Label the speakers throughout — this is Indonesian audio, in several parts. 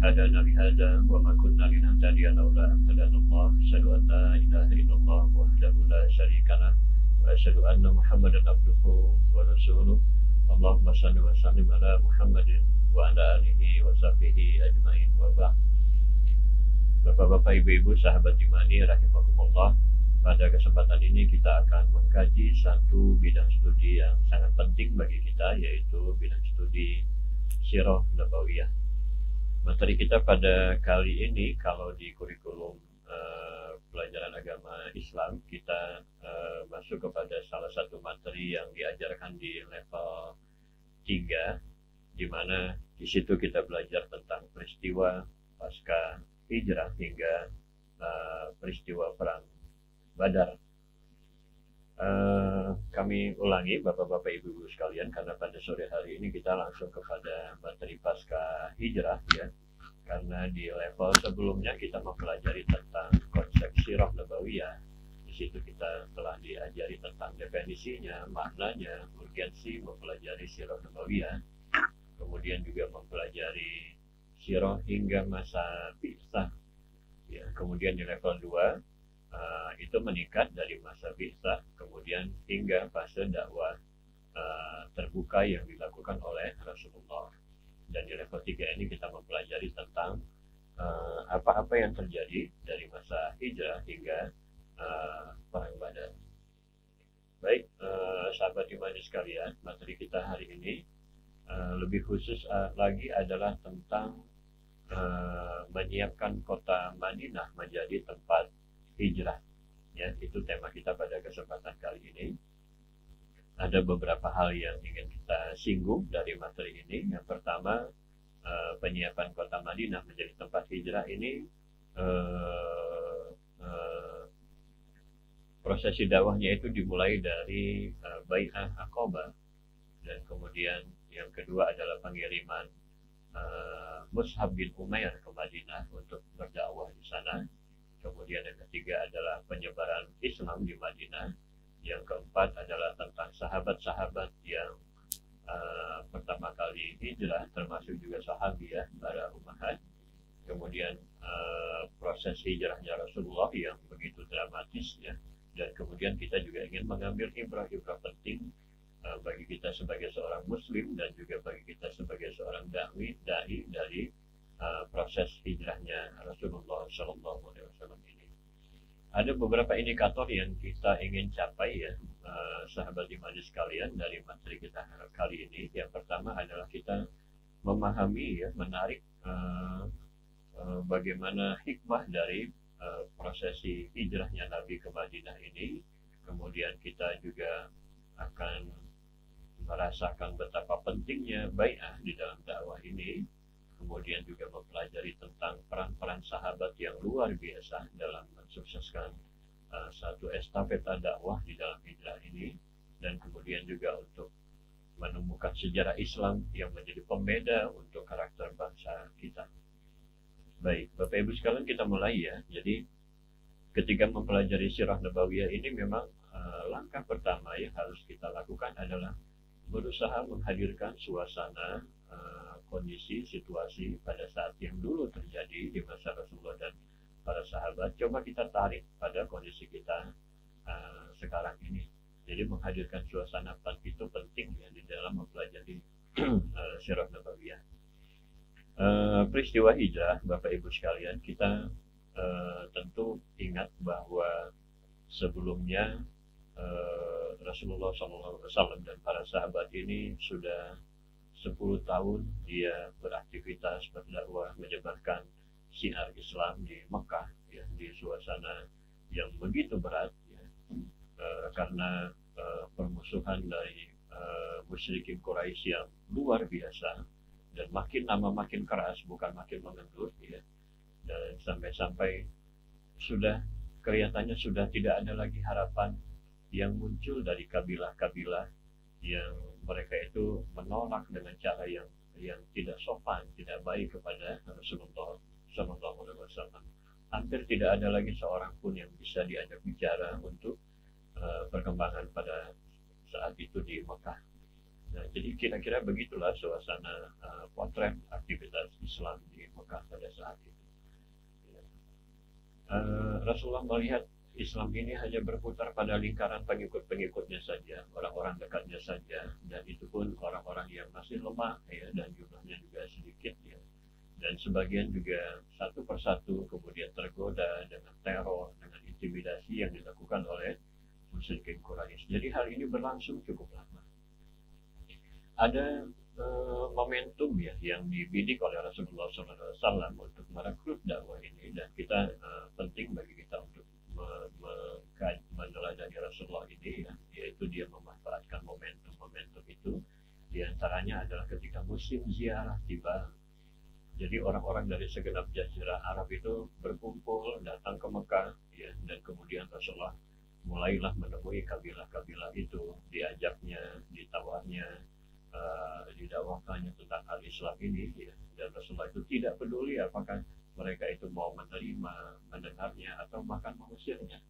Speaker 1: هدانا لهذا وما كنا لنهتدي لولا أن هدانا الله أشهد أن لا إله إلا الله وحده لا شريك له وأشهد أن محمدا عبده ورسوله اللهم صل وسلم على محمد وعلى آله وصحبه أجمعين وبعد. Bapak-bapak, ibu-ibu, sahabat imani rahimakumullah, pada kesempatan ini kita akan mengkaji satu bidang studi yang sangat penting bagi kita, yaitu bidang studi Sirah Nabawiyah. Materi kita pada kali ini, kalau di kurikulum pelajaran agama Islam, kita masuk kepada salah satu materi yang diajarkan di level 3, di mana di situ kita belajar tentang peristiwa pasca hijrah hingga peristiwa perang Badar. Kami ulangi bapak-bapak ibu-ibu sekalian, karena pada sore hari ini kita langsung kepada materi pasca hijrah ya, karena di level sebelumnya kita mempelajari tentang konsep sirah nabawiyah. Di situ kita telah diajari tentang definisinya, maknanya, urgensi mempelajari sirah nabawiyah, kemudian juga mempelajari sirah hingga masa bi'tsah ya. Kemudian di level 2 itu meningkat dari masa bi'tsah kemudian hingga fase dakwah terbuka yang dilakukan oleh Rasulullah. Dan di level 3 ini kita mempelajari tentang apa-apa yang terjadi dari masa hijrah hingga perang Badar. Baik, sahabat imani sekalian, materi kita hari ini lebih khusus lagi adalah tentang menyiapkan kota Madinah menjadi tempat hijrah ya. Itu tema kita pada kesempatan kali ini. Ada beberapa hal yang ingin kita singgung dari materi ini. Yang pertama, penyiapan kota Madinah menjadi tempat hijrah ini, prosesi dakwahnya itu dimulai dari Bai'ah Aqabah, dan kemudian yang kedua adalah pengiriman Mus'ab bin Umair ke Madinah untuk berdakwah di sana. Kemudian yang ketiga adalah penyebaran Islam di Madinah. Yang keempat adalah tentang sahabat-sahabat yang pertama kali hijrah, termasuk juga sahabiyah, para ummahat. Kemudian proses hijrahnya Rasulullah yang begitu dramatis ya. Dan kemudian kita juga ingin mengambil ibrah-ibrah penting bagi kita sebagai seorang muslim dan juga bagi kita sebagai seorang da'i dari proses hijrahnya Rasulullah SAW ini. Ada beberapa indikator yang kita ingin capai ya, sahabat imani sekalian, dari materi kita kali ini. Yang pertama adalah kita memahami ya, menarik bagaimana hikmah dari prosesi hijrahnya Nabi ke Madinah ini. Kemudian kita juga akan merasakan betapa pentingnya bai'ah di dalam dakwah ini. Kemudian juga mempelajari tentang peran-peran sahabat yang luar biasa dalam mensukseskan satu estafeta dakwah di dalam hijrah ini. Dan kemudian juga untuk menemukan sejarah Islam yang menjadi pembeda untuk karakter bangsa kita. Baik, Bapak Ibu sekalian, kita mulai ya. Jadi ketika mempelajari sirah nabawiyah ini, memang langkah pertama yang harus kita lakukan adalah berusaha menghadirkan suasana, kondisi, situasi pada saat yang dulu terjadi di masa Rasulullah dan para sahabat. Coba kita tarik pada kondisi kita sekarang ini. Jadi menghadirkan suasana itu penting ya di dalam mempelajari sirah nabawiyah. Peristiwa hijrah, Bapak Ibu sekalian, kita tentu ingat bahwa sebelumnya Rasulullah SAW dan para sahabat ini sudah 10 tahun dia beraktivitas berdakwah, menyebarkan siar Islam di Mekah ya, di suasana yang begitu berat ya, karena permusuhan dari musyrikin Quraisy yang luar biasa, dan makin lama makin keras, bukan makin mengendur ya. Dan sampai-sampai sudah kelihatannya sudah tidak ada lagi harapan yang muncul dari kabilah-kabilah yang mereka itu menolak dengan cara yang tidak sopan, tidak baik kepada Rasulullah SAW. Hampir tidak ada lagi seorang pun yang bisa diajak bicara untuk perkembangan pada saat itu di Mekah. Nah, jadi kira-kira begitulah suasana potret aktivitas Islam di Mekah pada saat itu. Rasulullah melihat Islam ini hanya berputar pada lingkaran pengikut-pengikutnya saja, orang-orang dekatnya saja, dan itu pun orang-orang yang masih lemah ya, dan jumlahnya juga sedikit ya. Dan sebagian juga satu persatu kemudian tergoda dengan teror, dengan intimidasi yang dilakukan oleh musyrikin Quraisy. Jadi hal ini berlangsung cukup lama. Ada momentum ya yang dibidik oleh Rasulullah SAW untuk merekrut dakwah ini, dan kita penting bagi kita untuk meneladani Rasulullah ini ya, yaitu dia memanfaatkan momentum-momentum itu. Di antaranya adalah ketika musim ziarah tiba. Jadi orang-orang dari segenap jazirah Arab itu berkumpul datang ke Mekah ya, dan kemudian Rasulullah mulailah menemui kabilah-kabilah itu, diajaknya, ditawarnya, didakwakannya tentang al-Islam ini ya. Dan Rasulullah itu tidak peduli apakah mereka itu mau menerima, mendengarnya, atau bahkan mengusirnya.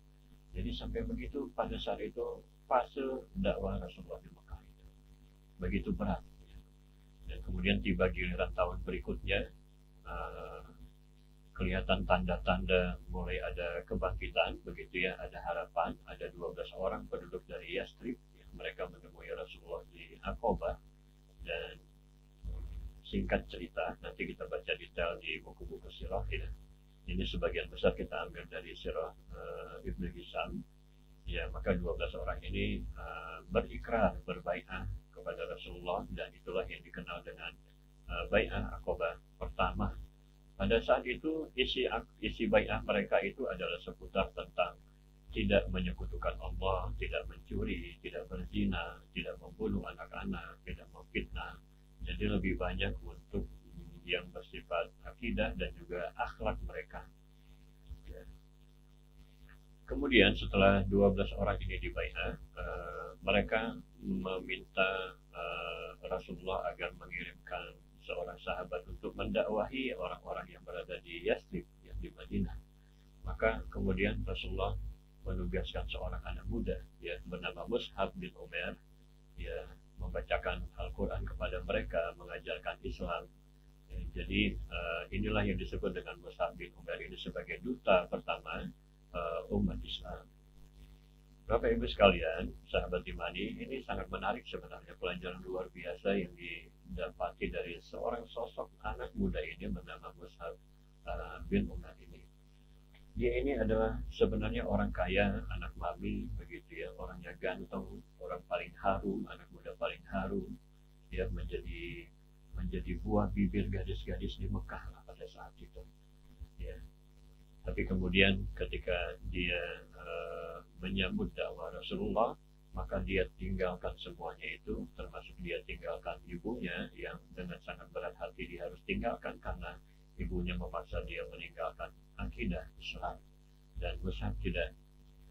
Speaker 1: Jadi sampai begitu pada saat itu fase dakwah Rasulullah di Mekah itu begitu berat ya. Dan kemudian tiba giliran tahun berikutnya, kelihatan tanda-tanda mulai ada kebangkitan begitu ya, ada harapan. Ada 12 orang penduduk dari Yastrib ya, mereka menemui Rasulullah di Aqabah. Dan singkat cerita, nanti kita baca detail di buku-buku sirah ya. Ini sebagian besar kita ambil dari sirah Ibnu Hisham ya. Maka 12 orang ini berikrar, berbai'ah kepada Rasulullah, dan itulah yang dikenal dengan bai'ah Aqabah pertama. Pada saat itu isi bai'ah mereka itu adalah seputar tentang tidak menyekutukan Allah, tidak mencuri, tidak berzina, tidak membunuh anak-anak, tidak memfitnah. Jadi lebih banyak untuk yang bersifat akidah dan juga akhlak mereka. Ya. Kemudian setelah 12 orang ini dibai'ah, mereka meminta Rasulullah agar mengirimkan seorang sahabat untuk mendakwahi orang-orang yang berada di Yastrib, yang di Madinah. Maka kemudian Rasulullah menugaskan seorang anak muda ya bernama Mus'ab bin Umair ya, membacakan Al-Quran kepada mereka, mengajarkan Islam ya. Jadi inilah yang disebut dengan Mus'ab bin Umair ini sebagai duta pertama umat Islam. Bapak Ibu sekalian, sahabat imani, ini sangat menarik sebenarnya, pelajaran luar biasa yang didapati dari seorang sosok anak muda ini bernama Mus'ab bin Umair ini. Dia ini adalah sebenarnya orang kaya, anak mami begitu ya, orangnya ganteng, orang paling harum, anak muda paling harum, dia menjadi buah bibir gadis-gadis di Mekah lah pada saat itu ya. Tapi kemudian ketika dia menyambut dakwah Rasulullah, maka dia tinggalkan semuanya itu, termasuk dia tinggalkan ibunya yang dengan sangat berat hati dia harus tinggalkan karena ibunya memaksa dia meninggalkan akidah Islam. Dan Mus'ab tidak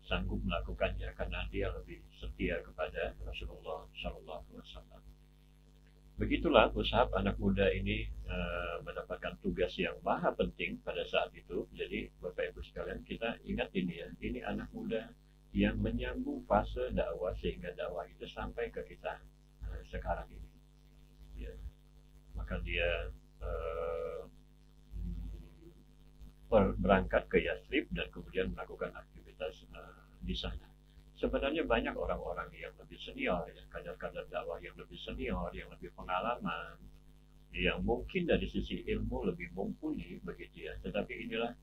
Speaker 1: sanggup melakukannya karena dia lebih setia kepada Rasulullah SAW. Begitulah Mus'ab anak muda ini mendapatkan tugas yang maha penting pada saat itu. Jadi Bapak Ibu sekalian, kita ingat ini ya, ini anak muda yang menyambung fase dakwah sehingga dakwah itu sampai ke kita sekarang ini ya. Maka dia berangkat ke Yastrib dan kemudian melakukan aktivitas di sana. Sebenarnya banyak orang-orang yang lebih senior, ya, kadar-kadar dakwah yang lebih senior, yang lebih pengalaman, yang mungkin dari sisi ilmu lebih mumpuni begitu ya. Tetapi inilah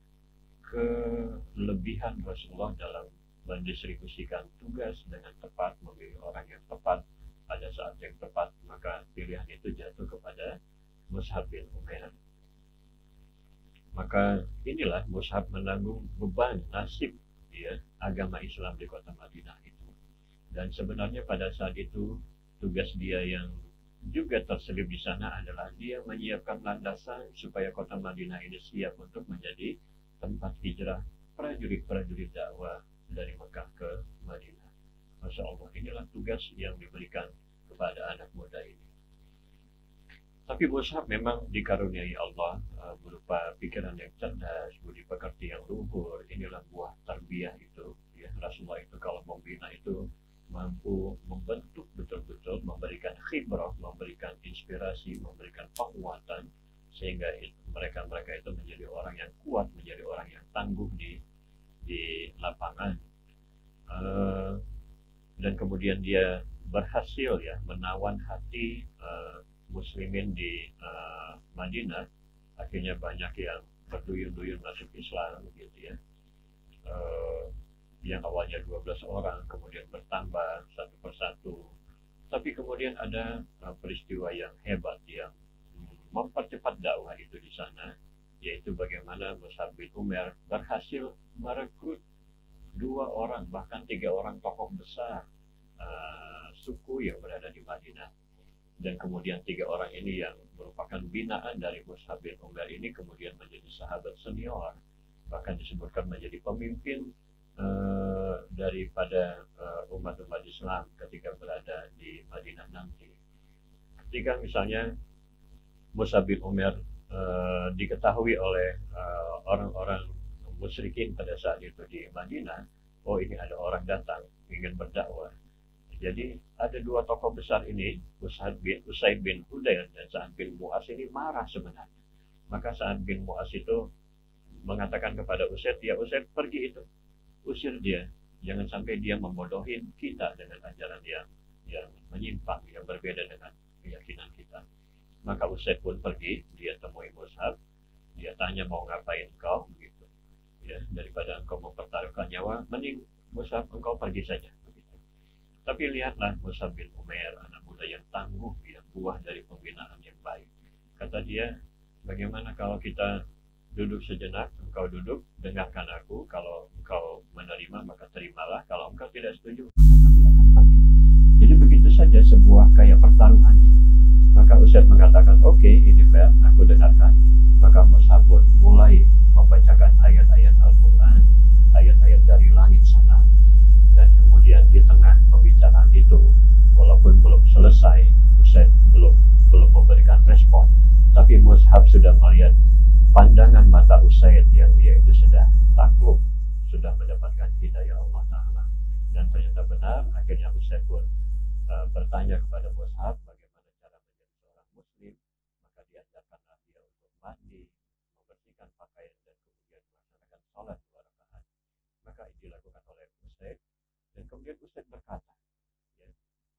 Speaker 1: kelebihan Rasulullah dalam mendistribusikan tugas dengan tepat, memilih orang yang tepat pada saat yang tepat. Maka pilihan itu jatuh kepada Mus'ab bin Umair. Maka inilah Mus'ab menanggung beban nasib ya, agama Islam di kota Madinah itu. Dan sebenarnya pada saat itu tugas dia yang juga terselip di sana adalah dia menyiapkan landasan supaya kota Madinah ini siap untuk menjadi tempat hijrah prajurit-prajurit dakwah dari Mekah ke Madinah. Masya Allah, inilah tugas yang diberikan kepada anak muda ini. Tapi Mus'ab memang dikaruniai Allah berupa pikiran yang cerdas, budi pekerti yang luhur. Inilah buah tarbiyah itu ya. Rasulullah itu kalau membina itu mampu membentuk betul-betul, memberikan khibrah, memberikan inspirasi, memberikan penguatan, sehingga mereka-mereka itu menjadi orang yang kuat, menjadi orang yang tangguh di lapangan. Uh, dan kemudian dia berhasil ya menawan hati muslimin di Madinah. Akhirnya banyak yang berduyun-duyun masuk Islam gitu ya. Yang awalnya 12 orang kemudian bertambah satu persatu. Tapi kemudian ada peristiwa yang hebat yang mempercepat dakwah itu di sana, yaitu bagaimana Mus'ab bin Umair berhasil merekrut 2 orang bahkan 3 orang tokoh besar suku yang berada di Madinah. Dan kemudian 3 orang ini yang merupakan binaan dari Mus'ab bin Umair ini kemudian menjadi sahabat senior, bahkan disebutkan menjadi pemimpin daripada umat-umat Islam ketika berada di Madinah nanti. Ketika misalnya Mus'ab bin Umair diketahui oleh orang-orang musyrikin pada saat itu di Madinah, oh ini ada orang datang ingin berdakwah. Jadi ada 2 tokoh besar ini, Usaid bin Hudair dan Sa'ad bin Mu'az ini marah sebenarnya. Maka Sa'ad bin Mu'az itu mengatakan kepada Usaid, ya Usaid pergi itu, usir dia, jangan sampai dia membodohin kita dengan ajaran yang menyimpang, yang berbeda dengan keyakinan kita. Maka Usaid pun pergi, dia temui Mus'ab, dia tanya mau ngapain kau, begitu. Ya, daripada engkau mempertaruhkan nyawa, mending Mus'ab engkau pergi saja. Begitu. Tapi lihatlah Mus'ab bin Umair, anak muda yang tangguh, yang buah dari pembinaan yang baik. Kata dia, bagaimana kalau kita duduk sejenak, engkau duduk, dengarkan aku, kalau engkau menerima maka terimalah, kalau engkau tidak setuju maka kami akan pergi. Jadi begitu saja sebuah kayak pertaruhannya. Maka Usaid mengatakan, oke, ini fair, aku dengarkan. Maka Mus'ab pun mulai membacakan ayat-ayat Al-Quran, ayat-ayat dari langit sana. Dan kemudian di tengah pembicaraan itu, walaupun belum selesai, Usaid belum memberikan respon, tapi Mus'ab sudah melihat pandangan mata Usaid yang dia itu sudah takluk, sudah mendapatkan hidayah Allah Ta'ala. Dan ternyata benar, akhirnya Usaid pun bertanya kepada Mus'ab bagaimana cara menjadi seorang muslim. Maka diajarkanlah dia untuk mandi, membersihkan pakaian, dan kemudian melaksanakan sholat 2 rakaat. Maka itu dilakukan oleh Usaid. Dan kemudian Usaid berkata, ya,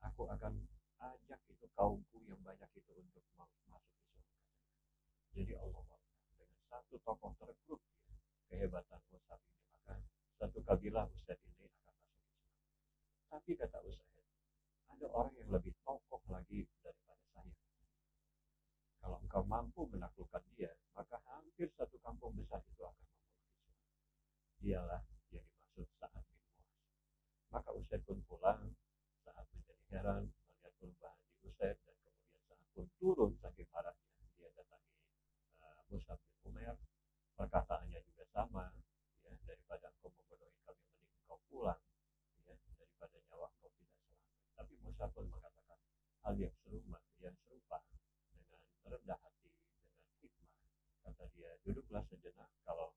Speaker 1: aku akan ajak itu kaumku yang banyak itu untuk masuk Islam. Jadi Allah dengan satu tokoh terekrut kehebatan Mus'ab ini, maka satu kabilah Usaid ini akan masuk Islam. Tapi kata Usaid, ada orang yang lebih tokoh lagi daripada saya. Kalau engkau mampu menaklukkan dia, maka hampir satu kampung besar itu akan masuk Islam. Dialah yang dimaksud Sa'ad bin Mu'az. Maka Usaid pun pulang, Sa'ad menjadi heran melihat perubahan di Usaid, dan kemudian Sa'ad pun turun saking marahnya. Dia datangi Mus'ab bin Umair, perkataannya juga sama, ya, daripada engkau membodohi kami, mending engkau pulang, ya, daripada nyawa engkau tidak selamat. Tapi Mus'ab pun mengatakan hal yang serupa dengan rendah hati, dengan hikmah. Kata dia, duduklah sejenak, kalau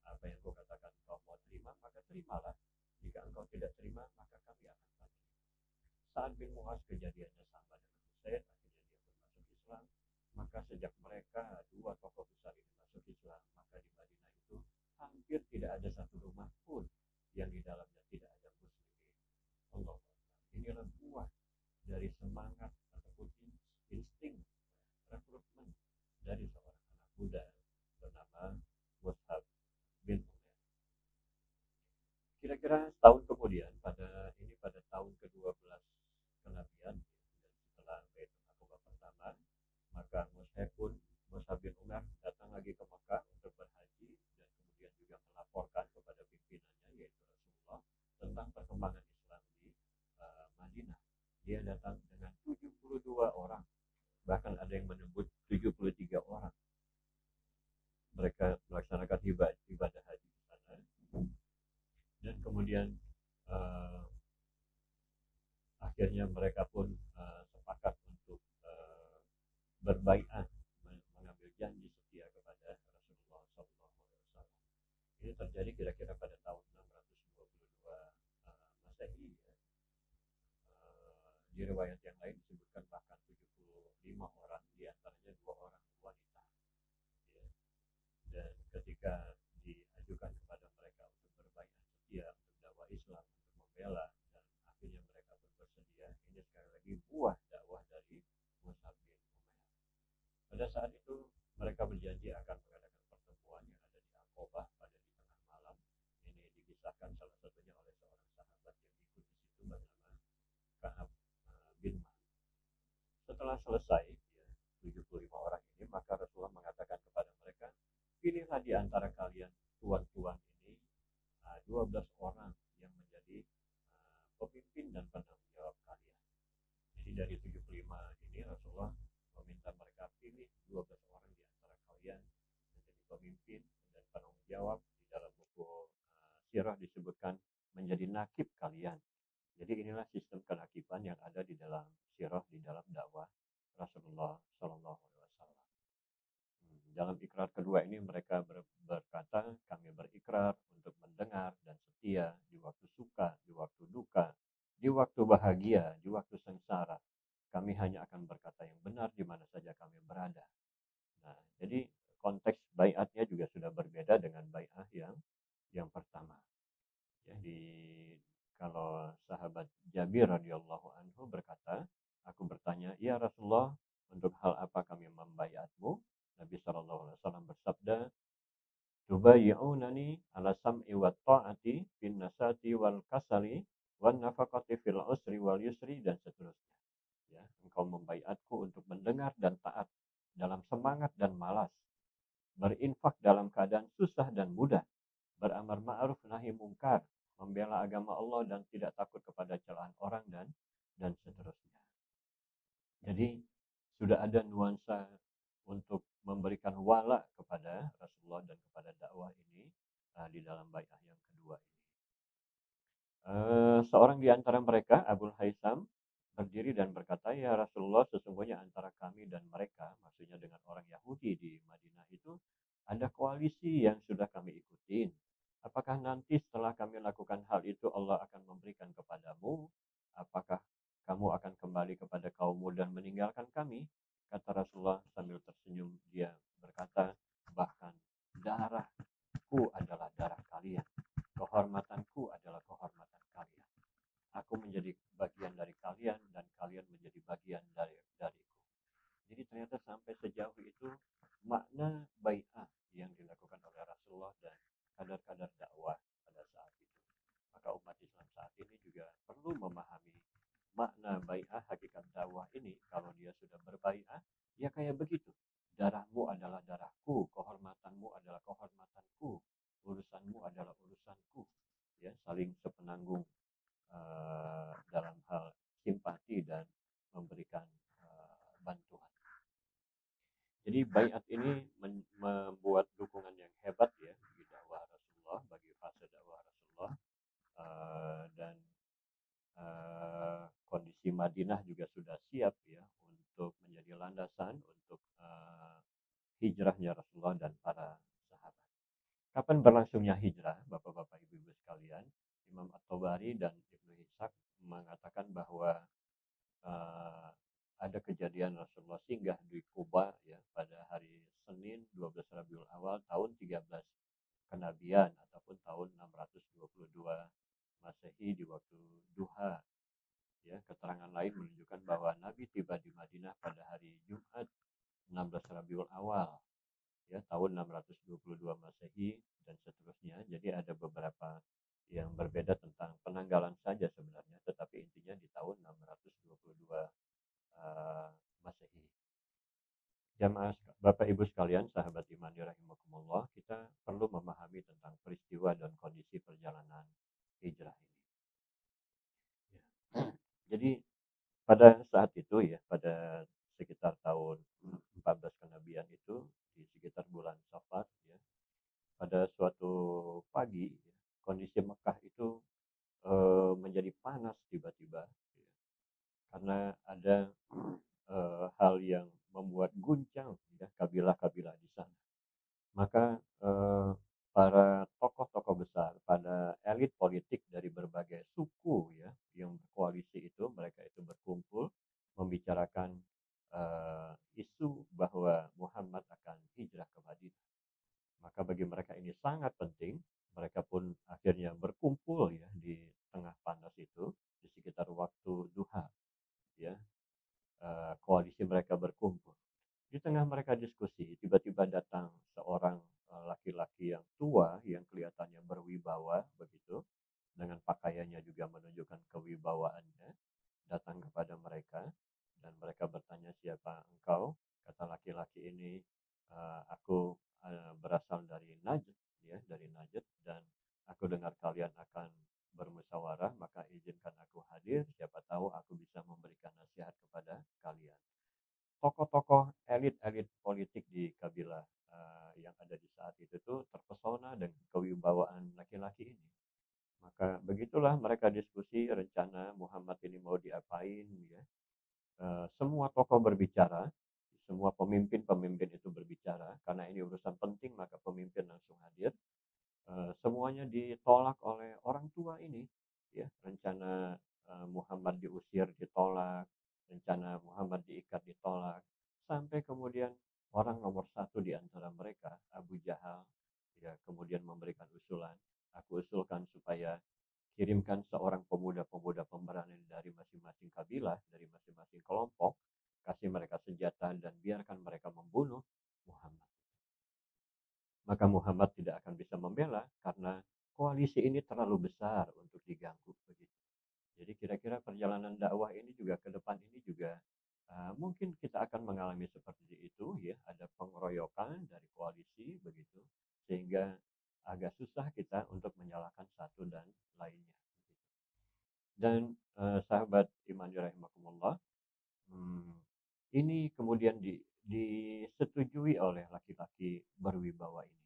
Speaker 1: apa yang kau katakan kau mau terima, maka terimalah. Jika engkau tidak terima, maka kami akan pergi. Sa'ad bin Mu'az kejadiannya sama dengan Usaid, akhirnya dia pun masuk Islam. Maka sejak mereka 2 tokoh besar ini masuk Islam, maka di Madinah itu hampir tidak ada satu rumah pun yang di dalamnya tidak ada muslimin. Allah, inilah buah dari semangat ataupun insting rekrutmen dari seorang anak muda bernama Mus'ab bin Umair. Kira-kira setahun kemudian, pada tahun ke-12 kenabian, setelah Baitul Aqabah pertama, maka Mus'ab bin Umair datang lagi ke Mekah untuk berhaji, dan kemudian juga melaporkan kepada pimpinannya yaitu Rasulullah tentang perkembangan Islam di Madinah. Dia datang dengan 72 orang, bahkan ada yang menyebut 73 orang. Mereka melaksanakan ibadah haji di sana, dan kemudian akhirnya mereka pun sepakat untuk berbaiat, mengambil janji setia kepada Rasulullah SAW. Ini terjadi kira-kira pada tahun 622 Masehi. selesai ya, 75 orang ini, maka Rasulullah mengatakan kepada mereka, pilihlah di antara kalian tuan-tuan ini 12 orang yang menjadi pemimpin dan penanggung jawab kalian. Jadi dari 75 ini Rasulullah meminta mereka pilih 12 orang di antara kalian menjadi pemimpin dan penanggung jawab. Di dalam buku sirah disebutkan menjadi nakib kalian. Jadi inilah sistem kenakiban yang ada di dalam sirah, di dalam dakwah Rasulullah Shallallahu Alaihi Wasallam. Dalam ikrar kedua ini mereka berkata, kami berikrar untuk mendengar dan setia di waktu suka, di waktu duka, di waktu bahagia, di waktu sengsara. Kami hanya akan berkata yang benar di mana saja kami berada. Nah, jadi konteks baiatnya juga sudah berbeda dengan baiat yang pertama. Jadi kalau sahabat Jabir radhiyallahu anhu berkata, aku bertanya, ya Rasulullah, untuk hal apa kami membaiatmu? Nabi Shallallahu Alaihi Wasallam bersabda, tubayyi'unani ala sam'i wa ta'ati bin nasati wal kasali wan nafaqati fil usri wal yusri, dan seterusnya. Ya, engkau membaiatku untuk mendengar dan taat dalam semangat dan malas, berinfak dalam keadaan susah dan mudah, beramar ma'ruf nahi mungkar, membela agama Allah dan tidak takut kepada celaan orang, dan seterusnya. Jadi sudah ada nuansa untuk memberikan wala kepada Rasulullah dan kepada dakwah ini di dalam bai'ah yang kedua ini. Seorang di antara mereka, Abul Haisam, berdiri dan berkata, ya Rasulullah, sesungguhnya antara kami dan mereka, maksudnya dengan orang Yahudi di Madinah itu, ada koalisi yang sudah kami ikutin. Apakah nanti setelah kami lakukan hal itu Allah akan memberikan kepadamu? Apakah kamu akan kembali kepada kaummu dan meninggalkan kami? Kata Rasulullah sambil tersenyum, dia berkata, bahkan darahku adalah darah kalian, kehormatanku adalah kehormatan kalian. Aku menjadi bagian dari kalian dan kalian menjadi bagian dariku. Jadi ternyata sampai sejauh itu makna bai'ah yang dilakukan oleh Rasulullah dan kadar-kadar dakwah pada saat itu. Maka umat Islam saat ini juga perlu memahami makna bai'ah, hakikat dakwah ini. Kalau dia sudah berbai'ah, ya kayak begitu. Darahmu adalah darahku, kehormatanmu adalah kehormatanku, urusanmu adalah urusanku. Ya, saling sepenanggung dalam hal simpati dan memberikan bantuan. Jadi baiat ini membuat dukungan yang hebat ya bagi dakwah Rasulullah, bagi fase dakwah Rasulullah, dan kondisi Madinah juga sudah siap ya untuk menjadi landasan untuk hijrahnya Rasulullah dan para sahabat. Kapan berlangsungnya hijrah, Bapak-bapak, Ibu-ibu sekalian? Imam At-Tabari dan Ibnu Ishaq mengatakan bahwa ada kejadian Rasulullah singgah di Kuba ya pada hari Senin 12 Rabiul Awal tahun 13 kenabian ataupun tahun 622 Masehi di waktu duha. Ya, keterangan lain menunjukkan bahwa Nabi tiba di Madinah pada hari Jumat 16 Rabiul Awal ya tahun 622 Masehi dan seterusnya. Jadi ada beberapa yang berbeda tentang penanggalan saja sebenarnya, tetapi intinya di tahun 622 Masehi. Jamaah Bapak Ibu sekalian, sahabat iman rahimakumullah, kita perlu memahami tentang peristiwa dan kondisi perjalanan hijrah ini. Ya. Jadi pada saat itu ya, pada sekitar tahun 14 kenabian itu, di sekitar bulan Safar ya, pada suatu pagi ya, kondisi Mekah itu menjadi panas tiba-tiba ya, karena ada hal yang membuat guncang ya kabilah-kabilah di sana. Maka para tokoh-tokoh besar, pada elit politik dari berbagai suku ya yang berkoalisi itu, mereka itu berkumpul membicarakan isu bahwa Muhammad akan hijrah ke Madinah. Maka bagi mereka ini sangat penting. Mereka pun akhirnya berkumpul ya di tengah panas itu di sekitar waktu duha ya. Koalisi mereka berkumpul. Di tengah mereka diskusi, tiba-tiba datang seorang laki-laki yang tua yang kelihatannya berwibawa begitu, dengan pakaiannya juga menunjukkan kewibawaannya, datang kepada mereka dan mereka bertanya, siapa akan bermusyawarah, maka izinkan aku hadir, siapa tahu aku bisa memberikan nasihat kepada kalian. Tokoh-tokoh elit-elit politik di kabilah yang ada di saat itu tuh terpesona dengan kewibawaan laki-laki ini. Maka begitulah mereka diskusi rencana Muhammad ini mau diapain, ya. Semua tokoh berbicara, semua pemimpin-pemimpin itu berbicara, karena ini urusan penting maka pemimpin langsung hadir. Semuanya ditolak oleh orang tua ini, ya. Rencana Muhammad diusir ditolak, rencana Muhammad diikat ditolak, sampai kemudian orang nomor satu di antara mereka, Abu Jahal, ya, kemudian memberikan usulan, aku usulkan supaya kirimkan seorang pemuda-pemuda pemberani dari masing-masing kabilah, dari masing-masing kelompok, kasih mereka senjata dan biarkan mereka membunuh Muhammad. Maka Muhammad tidak akan bisa membela karena koalisi ini terlalu besar untuk diganggu begitu. Jadi kira-kira perjalanan dakwah ini juga ke depan ini juga mungkin kita akan mengalami seperti itu, ya, ada pengeroyokan dari koalisi begitu, sehingga agak susah kita untuk menyalahkan satu dan lainnya. Dan sahabat iman rahimakumullah, ini kemudian disetujui oleh laki-laki berwibawa ini.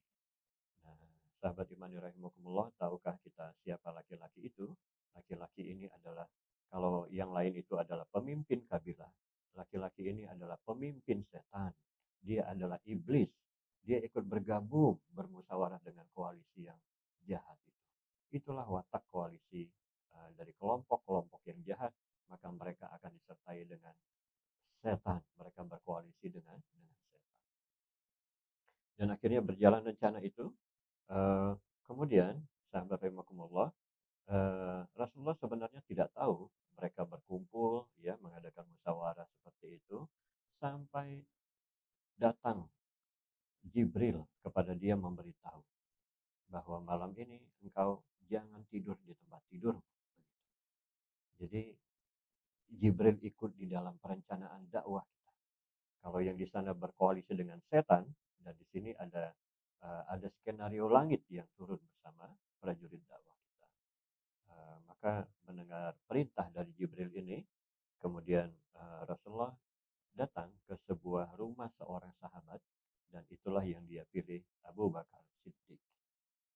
Speaker 1: Nah, sahabat iman rahimakumullah, tahukah kita siapa laki-laki itu? Laki-laki ini adalah, kalau yang lain itu adalah pemimpin kabilah, laki-laki ini adalah pemimpin setan. Dia adalah iblis. Dia ikut bergabung bermusyawarah dengan koalisi yang jahat itu. Itulah watak koalisi dari kelompok-kelompok yang jahat, maka mereka akan disertai dengan setan. Mereka berkoalisi dengan setan. Dan akhirnya berjalan rencana itu. Kemudian, sahabat rahimakumullah, Rasulullah sebenarnya tidak tahu mereka berkumpul, ya, mengadakan musyawarah seperti itu, sampai datang Jibril kepada dia memberitahu bahwa malam ini engkau jangan tidur di tempat tidur. Jadi Jibril ikut di dalam perencanaan dakwah kita. Kalau yang di sana berkoalisi dengan setan, dan di sini ada skenario langit yang turun bersama prajurit dakwah kita. Maka mendengar perintah dari Jibril ini, kemudian Rasulullah datang ke sebuah rumah seorang sahabat, dan itulah yang dia pilih, Abu Bakar Siddiq.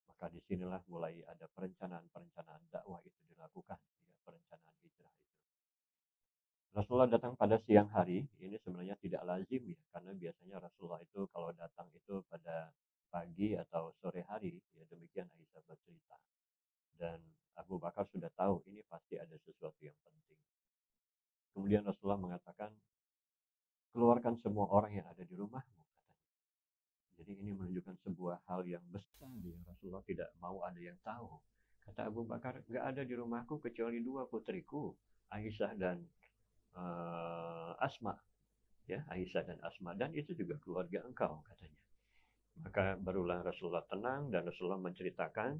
Speaker 1: Maka disinilah mulai ada perencanaan-perencanaan dakwah itu dilakukan, ya, perencanaan hijrah itu. Rasulullah datang pada siang hari, ini sebenarnya tidak lazim, ya, karena biasanya Rasulullah itu kalau datang itu pada pagi atau sore hari, ya, demikian Aisyah bercerita. Dan Abu Bakar sudah tahu ini pasti ada sesuatu yang penting. Kemudian Rasulullah mengatakan, keluarkan semua orang yang ada di rumahmu, katanya. Jadi ini menunjukkan sebuah hal yang besar yang Rasulullah tidak mau ada yang tahu. Kata Abu Bakar, nggak ada di rumahku kecuali dua putriku, Aisyah dan Asma, ya, Aisyah dan Asma, dan itu juga keluarga engkau, katanya. Maka barulah Rasulullah tenang dan Rasulullah menceritakan,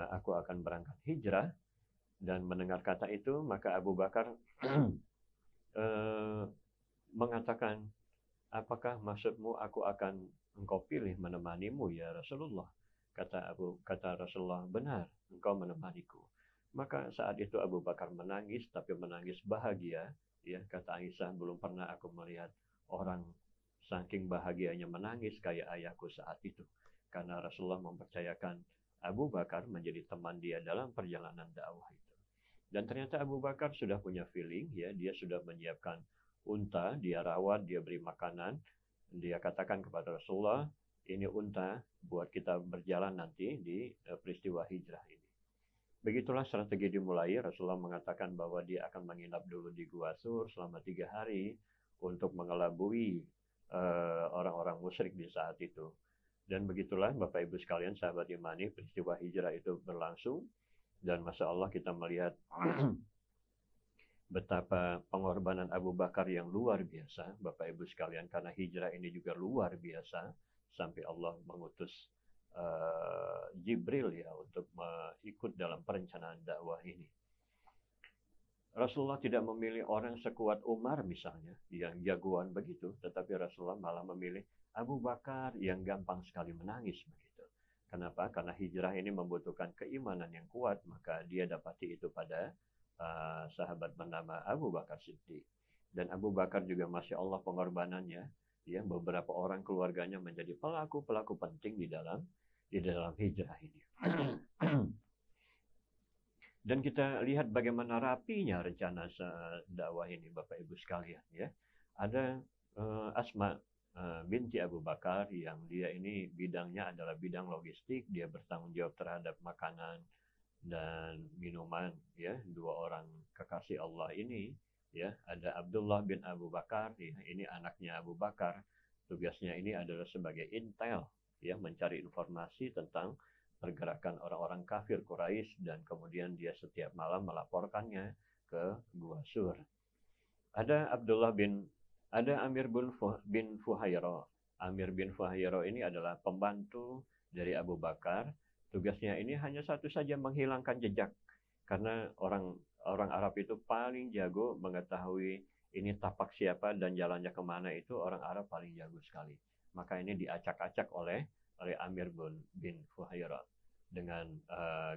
Speaker 1: aku akan berangkat hijrah. Dan mendengar kata itu, maka Abu Bakar mengatakan, apakah maksudmu aku akan engkau pilih menemanimu, ya Rasulullah? Kata Rasulullah, benar, engkau menemaniku. Maka saat itu Abu Bakar menangis, tapi menangis bahagia. Ya, kata Aisyah, belum pernah aku melihat orang saking bahagianya menangis kayak ayahku saat itu. Karena Rasulullah mempercayakan Abu Bakar menjadi teman dia dalam perjalanan dakwah itu. Dan ternyata Abu Bakar sudah punya feeling, ya, dia sudah menyiapkan unta, dia rawat, dia beri makanan. Dia katakan kepada Rasulullah, ini unta buat kita berjalan nanti di peristiwa hijrah ini. Begitulah strategi dimulai. Rasulullah mengatakan bahwa dia akan menginap dulu di Gua Sur selama 3 hari untuk mengelabui orang-orang musyrik di saat itu. Dan begitulah Bapak Ibu sekalian, sahabat imani, peristiwa hijrah itu berlangsung. Dan Masya Allah kita melihat betapa pengorbanan Abu Bakar yang luar biasa, Bapak Ibu sekalian, karena hijrah ini juga luar biasa, sampai Allah mengutus Jibril, ya, untuk ikut dalam perencanaan dakwah ini. Rasulullah tidak memilih orang sekuat Umar misalnya, yang jagoan begitu, tetapi Rasulullah malah memilih Abu Bakar yang gampang sekali menangis begitu. Kenapa? Karena hijrah ini membutuhkan keimanan yang kuat, maka dia dapati itu pada sahabat bernama Abu Bakar Siddiq. Dan Abu Bakar juga Masya Allah pengorbanannya, ya, beberapa orang keluarganya menjadi pelaku-pelaku penting di dalam hijrah ini. Dan kita lihat bagaimana rapinya rencana dakwah ini, Bapak Ibu sekalian, ya. Ada Asma binti Abu Bakar yang dia ini bidangnya adalah bidang logistik, dia bertanggung jawab terhadap makanan dan minuman, ya, dua orang kekasih Allah ini, ya. Ada Abdullah bin Abu Bakar, ya, ini anaknya Abu Bakar, tugasnya ini adalah sebagai intel, ya, mencari informasi tentang pergerakan orang-orang kafir Quraisy, dan kemudian dia setiap malam melaporkannya ke Gua Sur. Ada Amir bin Fuhairo. Amir bin Fuhairo ini adalah pembantu dari Abu Bakar. Tugasnya ini hanya satu saja, menghilangkan jejak. Karena orang Arab itu paling jago mengetahui ini tapak siapa dan jalannya kemana, itu orang Arab paling jago sekali. Maka ini diacak-acak oleh Amir bin Fuhairo dengan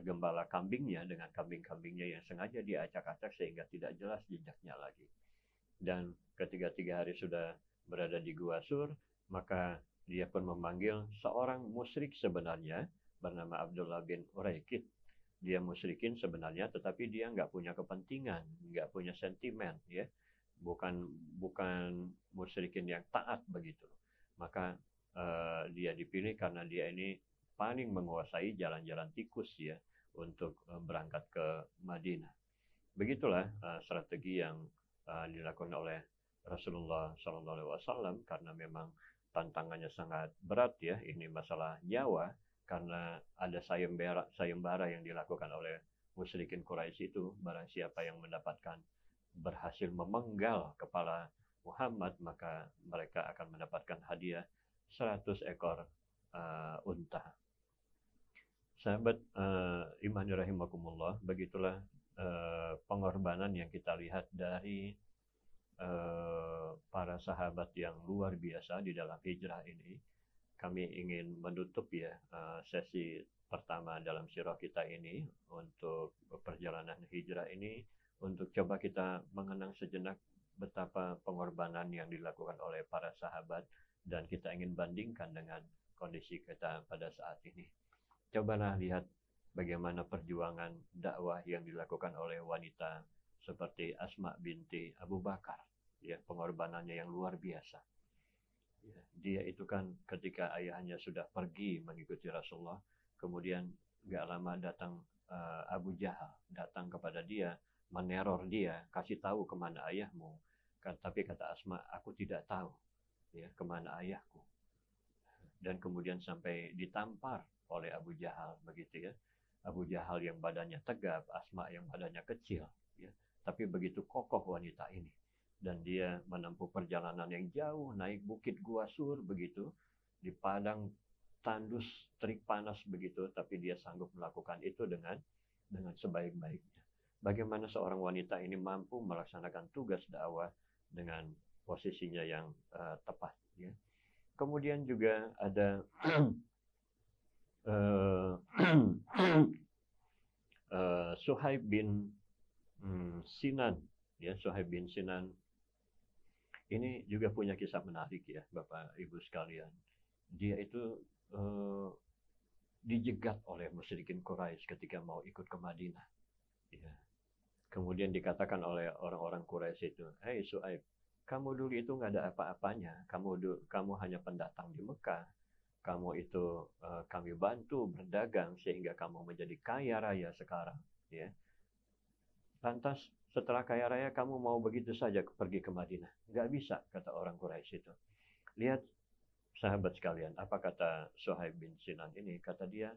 Speaker 1: gembala kambingnya, dengan kambing-kambingnya yang sengaja diacak-acak sehingga tidak jelas jejaknya lagi. Dan ketika 3 hari sudah berada di Gua Sur, maka dia pun memanggil seorang musyrik sebenarnya bernama Abdullah bin Uraikid. Dia musyrikin sebenarnya, tetapi dia nggak punya kepentingan, nggak punya sentimen, ya, bukan musyrikin yang taat begitu. Maka dia dipilih karena dia ini paling menguasai jalan-jalan tikus, ya, untuk berangkat ke Madinah. Begitulah strategi yang dilakukan oleh Rasulullah SAW, karena memang tantangannya sangat berat, ya. Ini masalah nyawa, karena ada sayembara yang dilakukan oleh musyrikin Quraisy itu. Barang siapa yang berhasil memenggal kepala Muhammad, maka mereka akan mendapatkan hadiah 100 ekor unta. Sahabat imani rahimakumullah, begitulah pengorbanan yang kita lihat dari para sahabat yang luar biasa di dalam hijrah ini. Kami ingin menutup, ya, sesi pertama dalam sirah kita ini untuk perjalanan hijrah ini, untuk coba kita mengenang sejenak betapa pengorbanan yang dilakukan oleh para sahabat, dan kita ingin bandingkan dengan kondisi kita pada saat ini. Cobalah lihat bagaimana perjuangan dakwah yang dilakukan oleh wanita seperti Asma binti Abu Bakar, ya, pengorbanannya yang luar biasa. Ya, dia itu kan ketika ayahnya sudah pergi mengikuti Rasulullah, kemudian gak lama datang Abu Jahal, datang kepada dia, meneror dia, kasih tahu kemana ayahmu. Tapi kata Asma, aku tidak tahu, ya, kemana ayahku. Dan kemudian sampai ditampar oleh Abu Jahal, begitu, ya. Abu Jahal yang badannya tegap, Asma yang badannya kecil, ya. Tapi begitu kokoh wanita ini, dan dia menempuh perjalanan yang jauh, naik bukit Gua Sur begitu, di padang tandus terik panas begitu, tapi dia sanggup melakukan itu dengan sebaik-baiknya. Bagaimana seorang wanita ini mampu melaksanakan tugas dakwah dengan posisinya yang tepat, ya. Kemudian juga ada Suhaib bin Sinan, ya. Suhaib bin Sinan ini juga punya kisah menarik, ya, Bapak Ibu sekalian. Dia itu dijegat oleh musyrikin Quraisy ketika mau ikut ke Madinah, ya. Kemudian dikatakan oleh orang-orang Quraisy itu, "Hei Suhaib, kamu dulu itu nggak ada apa-apanya, kamu hanya pendatang di Mekah. Kamu itu kami bantu berdagang sehingga kamu menjadi kaya raya sekarang, ya. Lantas setelah kaya raya kamu mau begitu saja pergi ke Madinah? Nggak bisa," kata orang Quraisy itu. Lihat sahabat sekalian, apa kata Suhaib bin Sinan ini? Kata dia,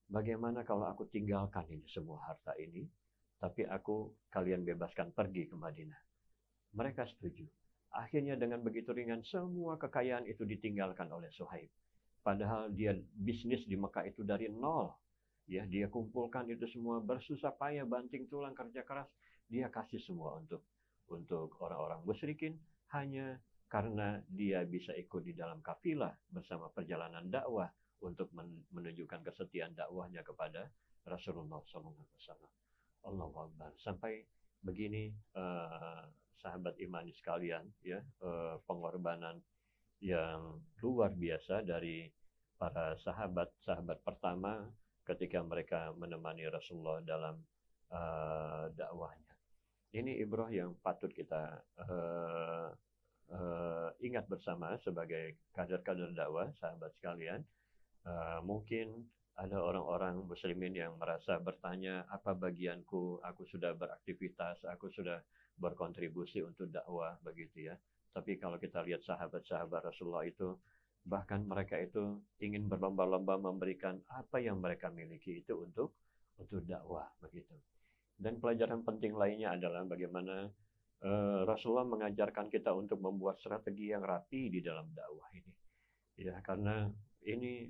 Speaker 1: bagaimana kalau aku tinggalkan ini semua harta ini, tapi kalian bebaskan pergi ke Madinah? Mereka setuju. Akhirnya dengan begitu ringan semua kekayaan itu ditinggalkan oleh Suhaib. Padahal dia bisnis di Mekah itu dari nol, ya. Dia kumpulkan itu semua, bersusah payah, banting tulang, kerja keras, dia kasih semua untuk orang-orang musyrikin, hanya karena dia bisa ikut di dalam kafilah bersama perjalanan dakwah untuk menunjukkan kesetiaan dakwahnya kepada Rasulullah SAW. Allahu Akbar. Sampai begini sahabat imani sekalian, ya, pengorbanan yang luar biasa dari para sahabat pertama ketika mereka menemani Rasulullah dalam dakwahnya. Ini ibrah yang patut kita ingat bersama sebagai kader-kader dakwah, sahabat sekalian. Mungkin ada orang-orang muslimin yang merasa bertanya, apa bagianku? Aku sudah beraktivitas, aku sudah berkontribusi untuk dakwah, begitu ya. Tapi kalau kita lihat sahabat-sahabat Rasulullah itu, bahkan mereka itu ingin berlomba-lomba memberikan apa yang mereka miliki itu untuk dakwah, begitu. Dan pelajaran penting lainnya adalah bagaimana Rasulullah mengajarkan kita untuk membuat strategi yang rapi di dalam dakwah ini. Ya, karena ini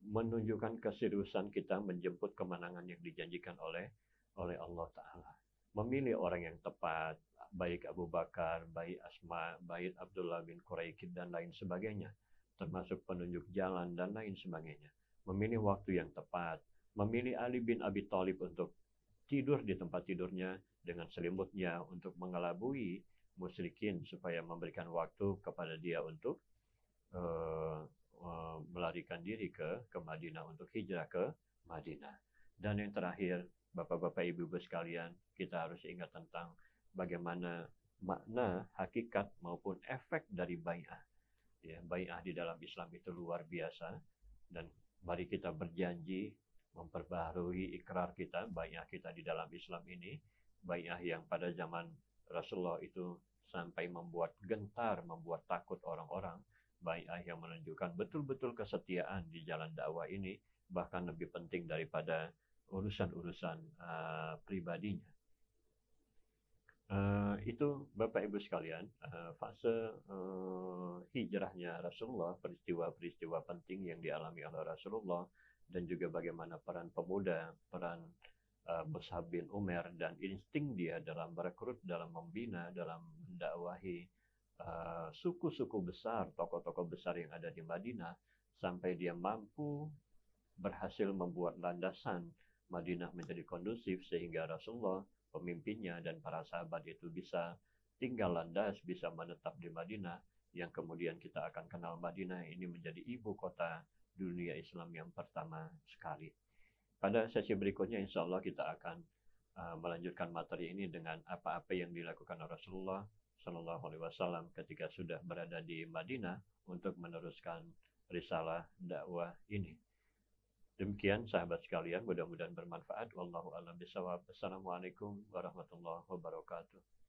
Speaker 1: menunjukkan keseriusan kita menjemput kemenangan yang dijanjikan oleh Allah Ta'ala. Memilih orang yang tepat, baik Abu Bakar, baik Asma, baik Abdullah bin Quraikid, dan lain sebagainya. Termasuk penunjuk jalan dan lain sebagainya. Memilih waktu yang tepat. Memilih Ali bin Abi Thalib untuk tidur di tempat tidurnya dengan selimutnya untuk mengelabui musyrikin supaya memberikan waktu kepada dia untuk melarikan diri ke Madinah, untuk hijrah ke Madinah. Dan yang terakhir, Bapak-bapak, Ibu-ibu sekalian, kita harus ingat tentang bagaimana makna, hakikat maupun efek dari bai'ah. Ya, bai'ah di dalam Islam itu luar biasa, dan mari kita berjanji memperbaharui ikrar kita, bai'ah kita di dalam Islam ini, bai'ah yang pada zaman Rasulullah itu sampai membuat gentar, membuat takut orang-orang, bai'ah yang menunjukkan betul-betul kesetiaan di jalan dakwah ini, bahkan lebih penting daripada urusan-urusan pribadinya. Itu Bapak Ibu sekalian, fase hijrahnya Rasulullah, peristiwa-peristiwa penting yang dialami oleh Rasulullah, dan juga bagaimana peran pemuda, peran Mus'ab bin Umair, dan insting dia dalam merekrut, dalam membina, dalam mendakwahi suku-suku besar, tokoh-tokoh besar yang ada di Madinah, sampai dia mampu berhasil membuat landasan Madinah menjadi kondusif sehingga Rasulullah, pemimpinnya, dan para sahabat itu bisa tinggal landas, bisa menetap di Madinah, yang kemudian kita akan kenal Madinah ini menjadi ibu kota dunia Islam yang pertama sekali. Pada sesi berikutnya insya Allah kita akan melanjutkan materi ini dengan apa-apa yang dilakukan Rasulullah Shallallahu Alaihi Wasallam ketika sudah berada di Madinah untuk meneruskan risalah dakwah ini. Demikian sahabat sekalian, mudah-mudahan bermanfaat. Wallahu a'lam bishawab. Assalamualaikum warahmatullahi wabarakatuh.